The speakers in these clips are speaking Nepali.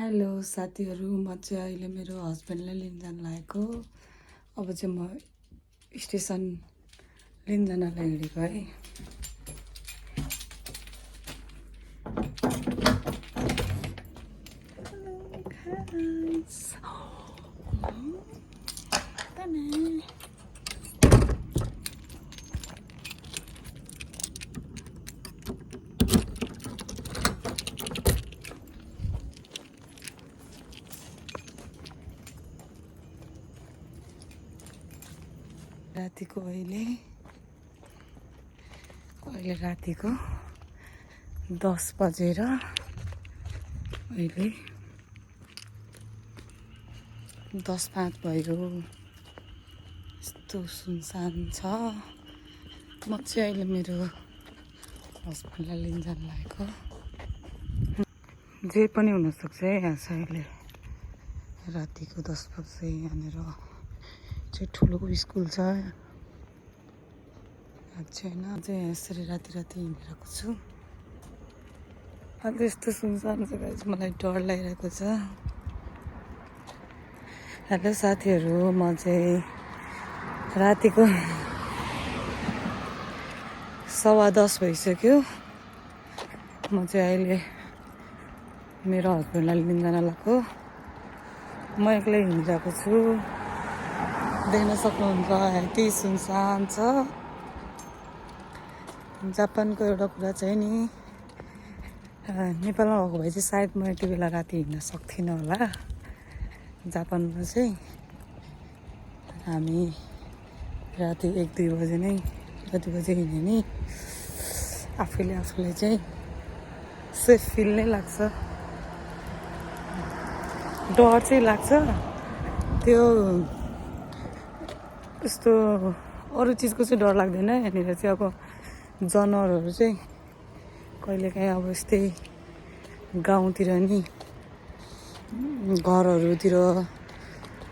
हेलो साथीहरू, म चाहिँ अहिले मेरो हस्बेन्डलाई लिन जान लागेको। अब चाहिँ म स्टेसन लिन जानलाई हिँडेको है। रातिको अहिले रातिको 10 बजेर अहिले 10:05 भयो। यस्तो सुनसान छ। म चाहिँ अहिले मेरो हस्बेन्डलाई लिन जान लागेको। जे पनि हुनसक्छ है। यहाँ चाहिँ अहिले रातिको 10 बजे यहाँनिर चाहिँ ठुलो स्कुल छ। छैन चाहिँ यसरी राति हिँडिरहेको छु। अन्त यस्तो सुनसान जग्गा चाहिँ मलाई डर लागिरहेको छ। हेलो साथीहरू, म चाहिँ रातिको 10:15 भइसक्यो। म चाहिँ अहिले मेरो हस्बेन्डलाई लिन जान लागेको। म एक्लै हिँडिरहेको छु। देख्न सक्नुहुन्छ यति सुनसान छ। जापानको एउटा कुरा चाहिँ नि, नेपालमा भएको भए चाहिँ सायद म यति बेला राति हिँड्न सक्थिनँ होला। जापानमा चाहिँ हामी राति 1-2 बजे नै कति बजे हिँड्यो नि आफूलाई चाहिँ सेफ फिल नै लाग्छ। डर चाहिँ लाग्छ। त्यो यस्तो अरू चिजको चाहिँ डर लाग्दैन। यहाँनिर चाहिँ अब जनावरहरू चाहिँ कहिलेकाहीँ अब यस्तै गाउँतिर नि, घरहरूतिर,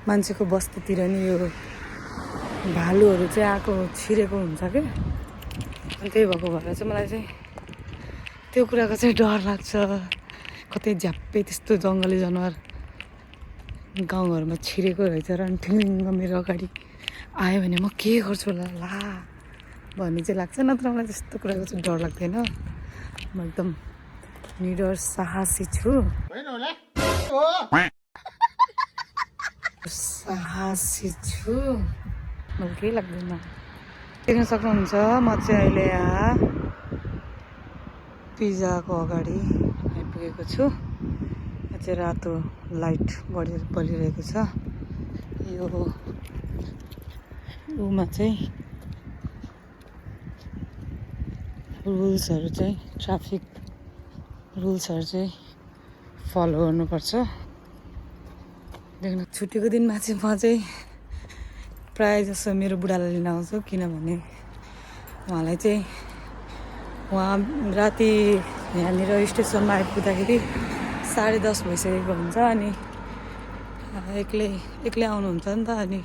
मान्छेको बस्तीतिर नि यो भालुहरू चाहिँ आएको छिरेको हुन्छ क्या। अनि त्यही भएको भएर चाहिँ मलाई चाहिँ त्यो कुराको चाहिँ डर लाग्छ। कतै झ्याप्पै त्यस्तो जङ्गली जनावर गाउँघरमा छिरेको रहेछ र अनि ठिङ्ग मेरो अगाडि आयो भने म के गर्छु होला भन्ने चाहिँ लाग्छ। नत्र मलाई त्यस्तो कुराको चाहिँ डर लाग्दैन। म एकदम निडर साहसी छु। मलाई केही लाग्दैन। देख्न सक्नुहुन्छ म चाहिँ अहिले यहाँ पिज्जाको अगाडि आइपुगेको छु। यहाँ चाहिँ रातो लाइट बलिरहेको छ। यो उमा चाहिँ रुल्सहरू चाहिँ, ट्राफिक रुल्सहरू चाहिँ फलो गर्नुपर्छ। देख्न छुट्टीको दिनमा चाहिँ म चाहिँ प्रायः जसो मेरो बुढालाई लिन आउँछु। किनभने उहाँलाई चाहिँ राति यहाँनिर स्टेसनमा आइपुग्दाखेरि 10:30 भइसकेको हुन्छ। अनि एक्लै आउनुहुन्छ नि त। अनि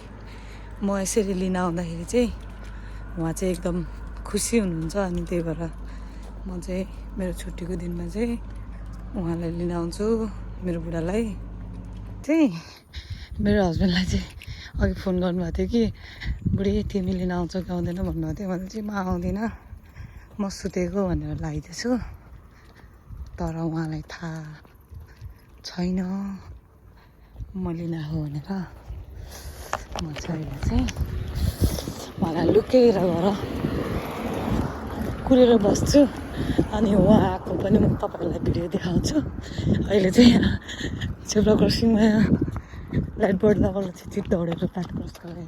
म यसरी लिन आउँदाखेरि चाहिँ उहाँ चाहिँ एकदम खुसी हुनुहुन्छ। अनि त्यही भएर म चाहिँ मेरो छुट्टीको दिनमा चाहिँ उहाँलाई लिन आउँछु। मेरो बुढालाई चाहिँ मेरो हस्बेन्डलाई चाहिँ अघि फोन गर्नुभएको थियो कि बुढी तिमी लिन आउँछौ कि आउँदैन भन्नुभएको थियो। मैले चाहिँ म आउँदिनँ, म सुतेको भनेर लगाइदिएछु। तर उहाँलाई थाहा छैन म लिन आएको भनेर। म चाहिँ अहिले चाहिँ उहाँलाई लुकेर गएर कुरेर बस्छु। अनि उहाँ आएको पनि म तपाईँहरूलाई भिडियो देखाउँछु। अहिले चाहिँ जेब्रा क्रसिङमा लाइट बोर्ड लगाएर छिटो दौडेर लाइट क्रस गरेर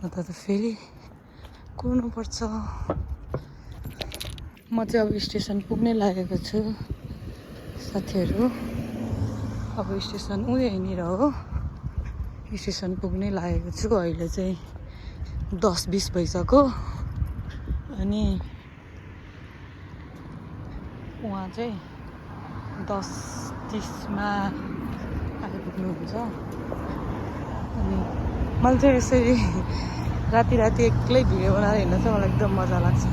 अन्त त फेरि कुर्नुपर्छ। म चाहिँ अब स्टेसन पुग्नै लागेको छु साथीहरू। अब स्टेसन यहीँनिर हो। स्टेसन पुग्नै लागेको छु। अहिले चाहिँ 10:20 भइसक्यो। अनि उहाँ चाहिँ 10:30मा आइपुग्नुहुन्छ। अनि मलाई चाहिँ यसरी राति एक्लै भिडियो बनाएर हिँड्न चाहिँ मलाई एकदम मजा लाग्छ।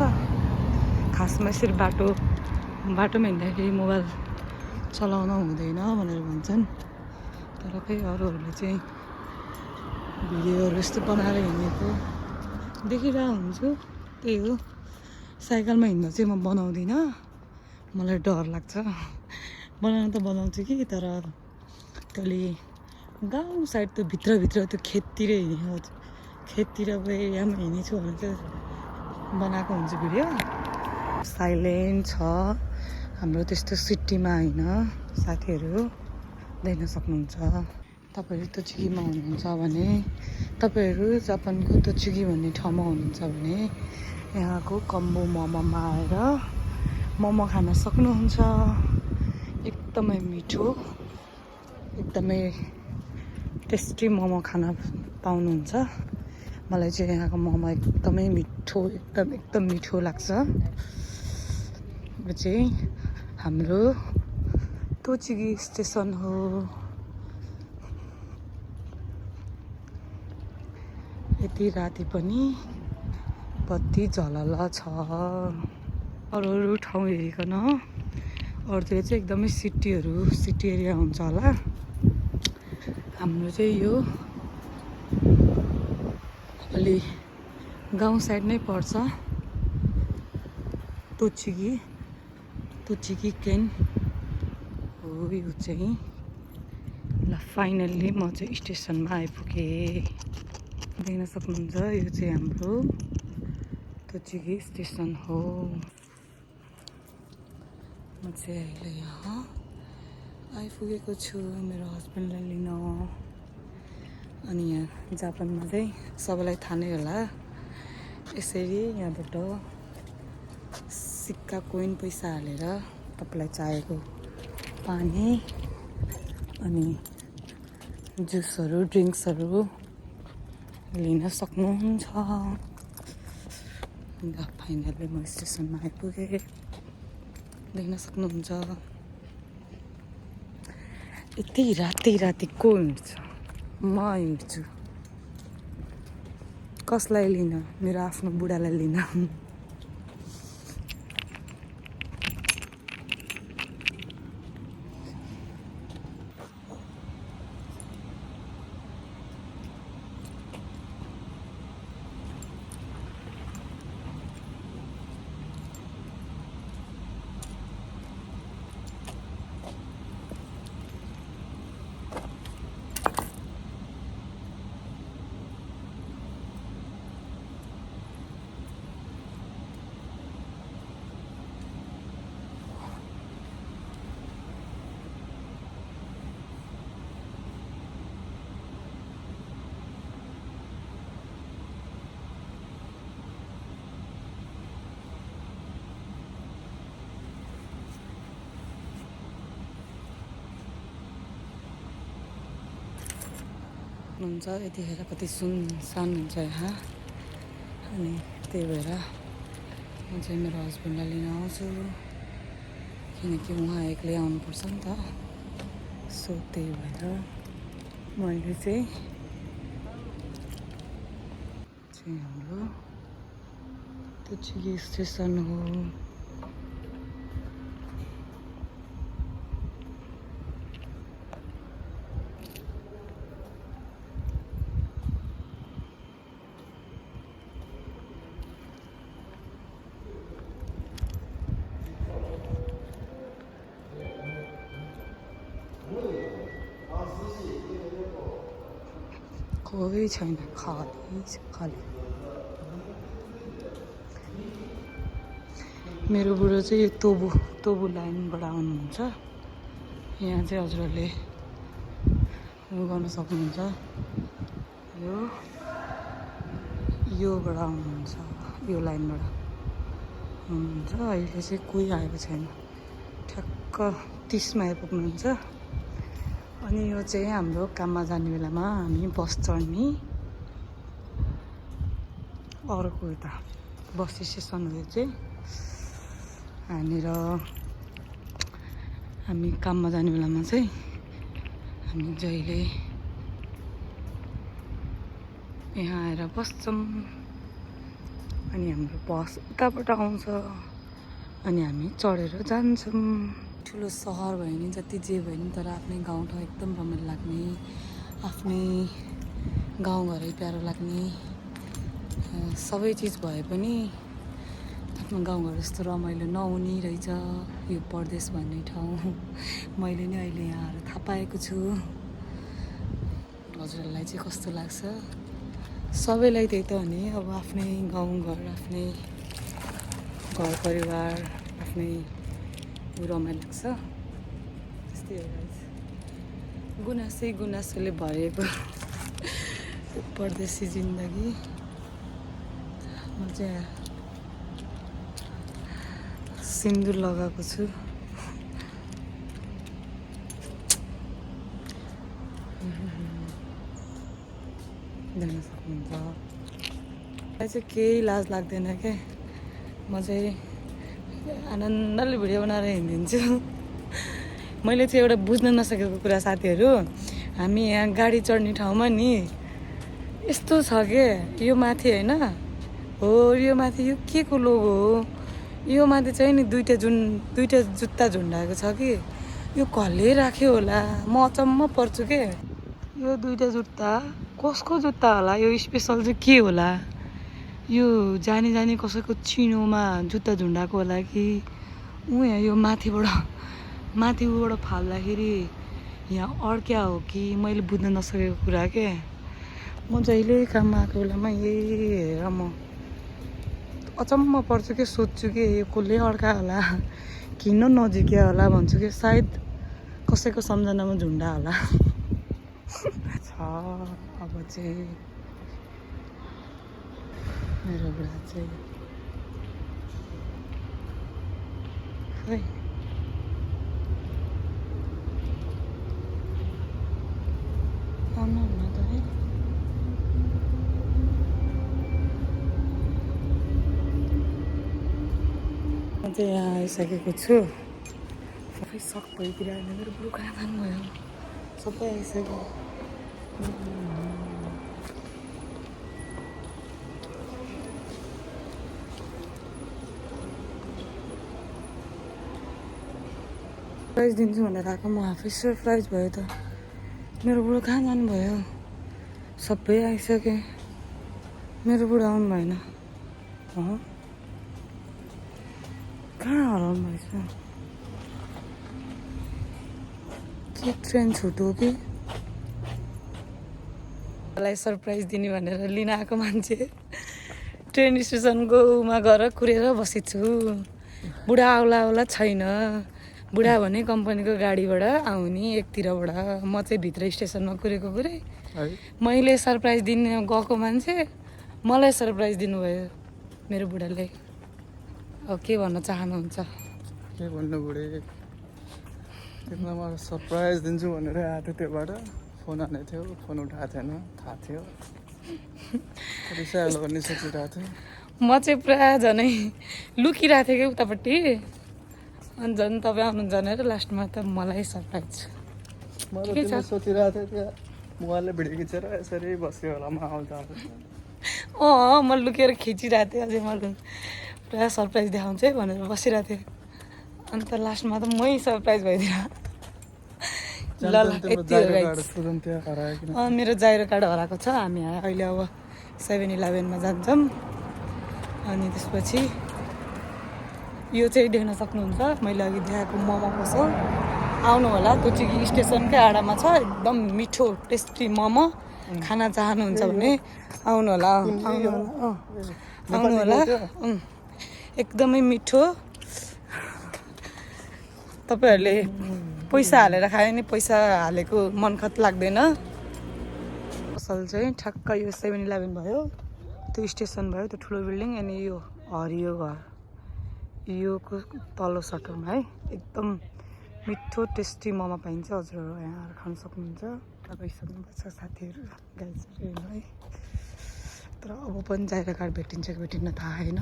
खासमा यसरी बाटोमा हिँड्दाखेरि मोबाइल चलाउन हुँदैन भनेर भन्छन्, तर खै अरूहरूले चाहिँ भिडियोहरू यस्तो बनाएर हिँडेको देखिरहेको हुन्छु। त्यही हो, साइकलमा हिँड्दा चाहिँ म बनाउँदिनँ, मलाई डर लाग्छ। बनाउनु त बनाउँछु कि, तर तैँले गाउँ साइड त भित्रभित्र त्यो खेततिर हिँडेको, खेततिरको एरियामा हिँडेछु भने चाहिँ बनाएको हुन्छ भिडियो। साइलेन्ट छ हाम्रो, त्यस्तो सिटीमा होइन। साथीहरू देख्न सक्नुहुन्छ, तपाईँहरू तोचुकीमा हुनुहुन्छ भने, तपाईँहरू जापानको तोचुकी भन्ने ठाउँमा हुनुहुन्छ भने यहाँको कम्बो मोमोमा आएर मोमो खान सक्नुहुन्छ। एकदमै मिठो, एकदमै टेस्टी मोमो खान पाउनुहुन्छ। मलाई चाहिँ यहाँको मोमो एकदमै मिठो, एकदम मिठो लाग्छ। यो चाहिँ हाम्रो तोचुकी स्टेसन हो। यति राति पनि बत्ती झलल छ। अरू ठाउँ हेरिकन अरूतिर चाहिँ एकदमै सिटी एरिया हुन्छ होला। हाम्रो चाहिँ यो अलि गाउँ साइड नै पर्छ, तोचुकी केन हो यो चाहिँ। ल फाइनल्ली म चाहिँ स्टेसनमा आइपुगेँ। देख्न सक्नुहुन्छ, यो चाहिँ हाम्रो तोचुकी स्टेसन हो। म चाहिँ अहिले यहाँ आइपुगेको छु मेरो हस्बेन्डलाई लिन। अनि यहाँ जापानमा चाहिँ सबैलाई थाहा नै होला, यसरी यहाँबाट सिक्का कोइन पैसा हालेर तपाईँलाई चाहिएको पानी अनि जुसहरू, ड्रिङ्क्सहरू लिन सक्नुहुन्छ। फाइनली म स्टेसनमा आइपुगेँ, देख्न सक्नुहुन्छ। यति राति को हिँड्छ? म हिँड्छु। कसलाई लिन? मेरो आफ्नो बुढालाई लिन। हुन्छ यतिखेर कति सुनसान हुन्छ यहाँ। अनि त्यही भएर म चाहिँ मेरो हस्बेन्डलाई लिन आउँछु, किनकि उहाँ एक्लै आउनुपर्छ नि त। सो त्यही भएर मैले चाहिँ हाम्रो तोचुकी स्टेसन हो। कोही छैन, खाली। मेरो बुढो चाहिँ यो तोबु लाइनबाट आउनुहुन्छ। यहाँ चाहिँ हजुरहरूले उयो गर्न सक्नुहुन्छ, योबाट आउनुहुन्छ, यो लाइनबाट हुनुहुन्छ। अहिले चाहिँ कोही आएको छैन, ठ्याक्क 30मा आइपुग्नुहुन्छ। अनि यो चाहिँ हाम्रो काममा जाने बेलामा हामी बस चढ्ने अर्को यता बस स्टेसन हो। चाहिँ हामी काममा जाने बेलामा चाहिँ हामी जहिले यहाँ आएर बस्छौँ। अनि हाम्रो बस उताबाट आउँछ अनि हामी चढेर जान्छौँ। ठुलो सहर भयो नि जति जे भयो नि तर आफ्नै गाउँठाउँ एकदम रमाइलो लाग्ने आफ्नै गाउँघरै प्यारो लाग्ने सबै चिज भए पनि आफ्नो गाउँघर जस्तो रमाइलो नहुने रहेछ यो परदेश भन्ने ठाउँ मैले नै अहिले यहाँ आएर थाहा पाएको छु हजुरहरूलाई चाहिँ कस्तो लाग्छ सबैलाई त्यही त हो नि अब आफ्नै गाउँघर आफ्नै घर परिवार आफ्नै रमाइलो लाग्छ त्यस्तै हो गाइस गुनासै गुनासोले भरिएको परदेशी जिन्दगी म चाहिँ सिन्दुर लगाएको छु देख्न सक्नुहुन्छ मलाई चाहिँ केही लाज लाग्दैन क्या म चाहिँ आनन्दले भिडियो बनाएर हिँडिदिन्छु मैले चाहिँ एउटा बुझ्न नसकेको कुरा साथीहरू हामी यहाँ गाडी चढ्ने ठाउँमा नि यस्तो छ के यो माथि होइन हो यो माथि यो के को लोगो हो यो माथि चाहिँ नि दुईटा जुत्ता झुन्डाएको छ कि यो कसले राख्यो होला म अचम्म पर्छु के यो दुईटा जुत्ता कसको जुत्ता होला यो स्पेसल चाहिँ के होला यो जानी जानी कसैको चिनोमा जुत्ता झुन्डाएको होला कि यहाँ यो माथिबाट फाल्दाखेरि यहाँ अड्क्या हो कि मैले बुझ्न नसकेको कुरा के म जहिले काममा आएको बेलामा यही हेरेर म अचम्म पर्छु कि सोध्छु कि यो कसले अड्का होला किन नजिक्या होला भन्छु कि सायद कसैको सम्झनामा झुन्डा होला छ अब चाहिँ मेरो बुढा चाहिँ खै आउनुहुन्न त है म चाहिँ यहाँ आइसकेको छु सबै सक भइतिर मेरो बुढो खाना खानुभयो सबै आइसक्यो सरप्राइज दिन्छु भनेर आएको म आफै सरप्राइज भयो त मेरो बुढो कहाँ जानुभयो सबै आइसके मेरो बुढो आउनु भएन कहाँ हराउनु भएछ के ट्रेन छुट्यो कि मलाई सरप्राइज दिने भनेर लिन आएको मान्छे ट्रेन स्टेसनको उमा गएर कुरेर बसेको छु बुढा आउला छैन बुढा भने कम्पनीको गाडीबाट आउने एकतिरबाट म चाहिँ भित्र स्टेसनमा कुरेको कुरे मैले सरप्राइज दिने गएको मान्छे मलाई सरप्राइज दिनुभयो मेरो बुढाले अब के भन्न चाहनुहुन्छ के भन्नु बुढे तिमीलाई म सरप्राइज दिन्छु भनेर आएको थियो त्योबाट फोन आएको थियो फोन उठाएको थिएन थाहा थियो रिसाइहाल्यो भन्ने सोचिरहेको थियो म चाहिँ पुरा झनै लुकिरहेको थिएँ कि उतापट्टि अनि झन् तपाईँ आउनुहुन्छ भनेर लास्टमा त मलाई सरप्राइज मैले सोचिरहेको थिएँ त्यहाँ मोबाइलले भिडियो खिचेर यसरी बस्यो होला म आउँदा म लुकेर खिचिरहेको थिएँ अझै मैले पुरा सरप्राइज देखाउँछु है भनेर बसिरहेको थिएँ अन्त लास्टमा त मै सरप्राइज भइदिएर ल यति मेरो जाइरो कार्ड हराएको छ हामी अहिले अब 7-Eleven जान्छौँ अनि त्यसपछि यो चाहिँ देख्न सक्नुहुन्छ मैले अघि देखाएको मोमो पसल आउनु होला तुचिकी स्टेसनकै आडामा छ एकदम मिठो टेस्टी मोमो खाना चाहनुहुन्छ भने आउनु होला एकदमै मिठो तपाईँहरूले पैसा हालेर खायो नि पैसा हालेको मनखत लाग्दैन पसल चाहिँ ठ्याक्क यो 7-Eleven भयो त्यो स्टेसन भयो त्यो ठुलो बिल्डिङ अनि यो हरियो घर योको तल्लो सटरमा है एकदम मिठो टेस्टी मोमो पाइन्छ हजुरहरू यहाँ आएर खान सक्नुहुन्छ गइसक्नुपर्छ साथीहरू गाइजहरू है तर अब पनि जाइरो कार्ड भेटिन्छ कि भेटिन्न थाहा छैन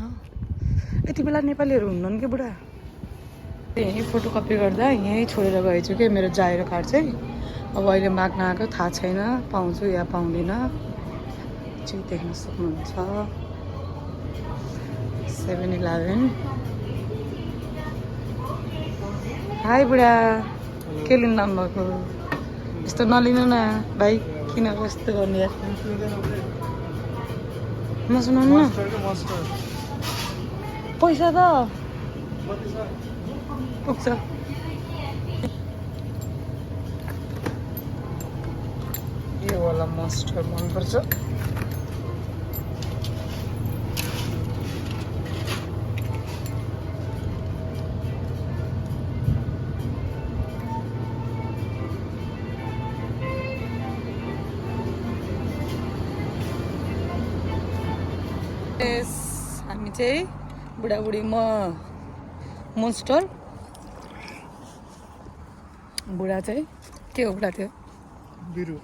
यति बेला नेपालीहरू हुनुहुन्न कि बुढा यहीँ फोटोकपी गर्दा यहीँ छोडेर गएछु कि मेरो जाइरो कार्ड चाहिँ अब अहिले माग्न आएको थाहा छैन पाउँछु या पाउँदिनँ चाहिँ देख्न सक्नुहुन्छ 7-Eleven हाई बुढा के लिनु आउनु भएको यस्तो नलिनु न भाइ किन यस्तो गर्नु यार नसुनाउनु न पैसा त पुग्छ यो वाला मस्टर मनपर्छ हामी चाहिँ बुढाबुढी मोन्स्टर बुढा चाहिँ के हो बुढा थियो बिरु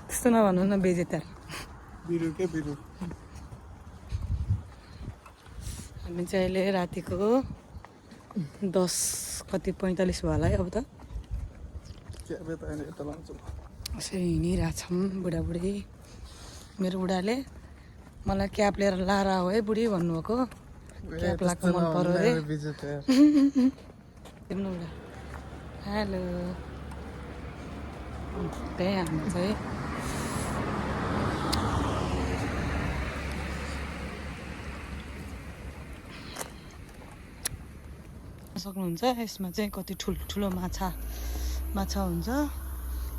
त्यस्तो नभन्नु न बेजेतर बिरु के बिरु हामी चाहिँ अहिले रातिको 10:45 भयो होला है अब त यसरी हिँडिरहेछौँ बुढाबुढी मेरो बुढाले मलाई क्याप लिएर लाएर हो है बुढी भन्नुभएको क्याप लगाएको मन पर्यो अरे हेर्नु बुढा हेलो त्यही हामी चाहिँ सक्नुहुन्छ यसमा चाहिँ कति ठुलो माछा हुन्छ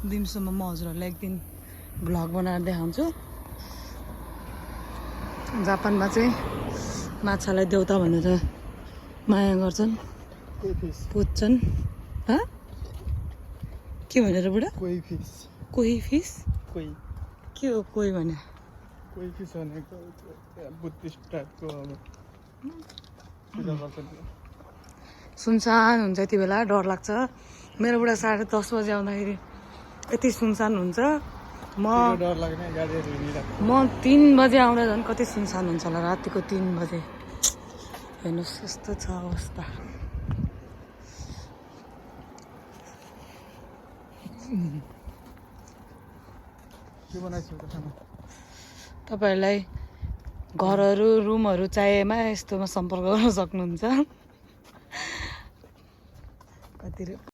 दिउँसोमा म हजुरहरूलाई एक दिन भ्लग बनाएर देखाउँछु जापानमा चाहिँ माछालाई देउता भनेर माया गर्छन् पुज्छन् के भनेर बुढा कोही फिस के हो कोही भने कोही फिस भनेको बुद्धिस्ट टाइपको सुनसान हुन्छ यति बेला डर लाग्छ मेरो बुढा 10:30 बजे आउँदाखेरि यति सुनसान हुन्छ म 3 बजे आउँदा झन् कति सुनसान हुन्छ होला रातिको 3 बजे हेर्नुहोस् यस्तो छ अवस्था तपाईँहरूलाई घरहरू रुमहरू चाहिएमा यस्तोमा सम्पर्क गर्न सक्नुहुन्छ कति